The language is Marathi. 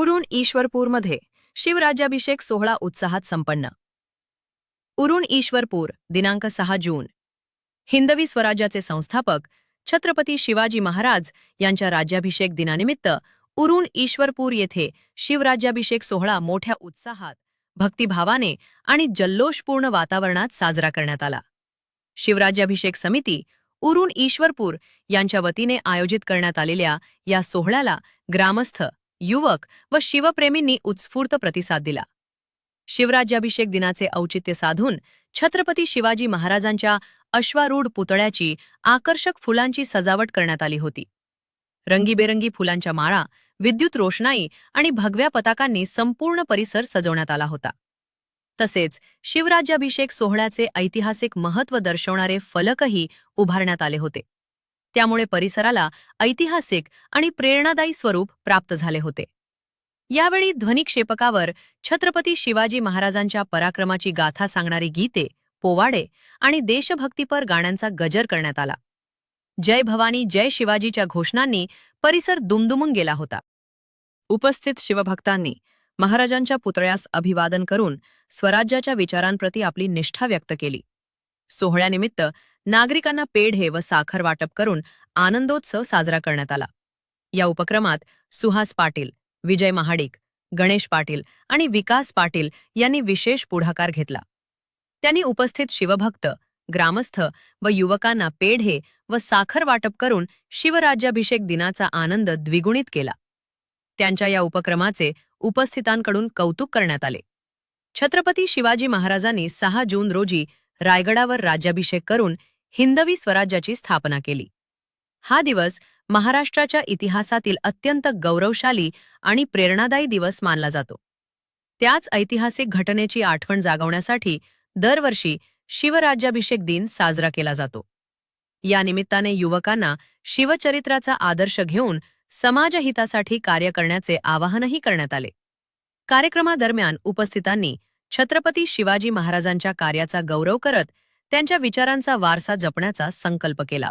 उरुण ईश्वरपूरमध्ये शिवराज्याभिषेक सोहळा उत्साहात संपन्न. उरुण ईश्वरपूर दिनांक 6 जून. हिंदवी स्वराज्याचे संस्थापक छत्रपती शिवाजी महाराज यांच्या राज्याभिषेक दिनानिमित्त उरुण ईश्वरपूर येथे शिवराज्याभिषेक सोहळा मोठ्या उत्साहात, भक्तिभावाने आणि जल्लोषपूर्ण वातावरणात साजरा करण्यात आला. शिवराज्याभिषेक समिती उरुण ईश्वरपूर यांच्या वतीने आयोजित करण्यात आलेल्या या सोहळ्याला ग्रामस्थ, युवक व शिवप्रेमींनी उत्स्फूर्त प्रतिसाद दिला. शिवराज्याभिषेक दिनाचे औचित्य साधून छत्रपती शिवाजी महाराजांच्या अश्वारूढ पुतळ्याची आकर्षक फुलांची सजावट करण्यात आली होती. रंगीबेरंगी फुलांच्या माळा, विद्युत रोषणाई आणि भगव्या पताकांनी संपूर्ण परिसर सजवण्यात आला होता. तसेच शिवराज्याभिषेक सोहळ्याचे ऐतिहासिक महत्त्व दर्शवणारे फलकही उभारण्यात आले होते. त्यामुळे परिसराला ऐतिहासिक आणि प्रेरणादायी स्वरूप प्राप्त झाले होते. यावेळी ध्वनिक्षेपकावर छत्रपती शिवाजी महाराजांच्या पराक्रमाची गाथा सांगणारी गीते, पोवाडे आणि देशभक्तीपर गाण्यांचा गजर करण्यात आला. जय भवानी जय शिवाजीच्या घोषणांनी परिसर दुमदुमून गेला होता. उपस्थित शिवभक्तांनी महाराजांच्या पुतळ्यास अभिवादन करून स्वराज्याच्या विचारांप्रती आपली निष्ठा व्यक्त केली. सोहळ्यानिमित्त नागरिकांना पेढे व साखर वाटप करून आनंदोत्सव साजरा करण्यात आला. या उपक्रमात सुहास पाटील, विजय महाडिक, गणेश पाटील आणि विकास पाटील यांनी विशेष पुढाकार घेतला. त्यांनी उपस्थित शिवभक्त, ग्रामस्थ व युवकांना पेढे व साखर वाटप करून शिवराज्याभिषेक दिनाचा आनंद द्विगुणित केला. त्यांच्या या उपक्रमाचे उपस्थितांकडून कौतुक करण्यात आले. छत्रपती शिवाजी महाराजांनी 6 जून रोजी रायगडावर राज्याभिषेक करून हिंदवी स्वराज्याची स्थापना केली. हा दिवस महाराष्ट्राच्या इतिहासातील अत्यंत गौरवशाली आणि प्रेरणादायी दिवस मानला जातो. त्याच ऐतिहासिक घटनेची आठवण जागवण्यासाठी दरवर्षी शिवराज्याभिषेक दिन साजरा केला जातो. या निमित्ताने युवकांना शिवचरित्राचा आदर्श घेऊन समाजहितासाठी कार्य करण्याचे आवाहनही करण्यात आले. कार्यक्रमादरम्यान उपस्थितांनी छत्रपती शिवाजी महाराजांच्या कार्याचा गौरव करत त्यांच्या विचारांचा वारसा जपण्याचा संकल्प केला.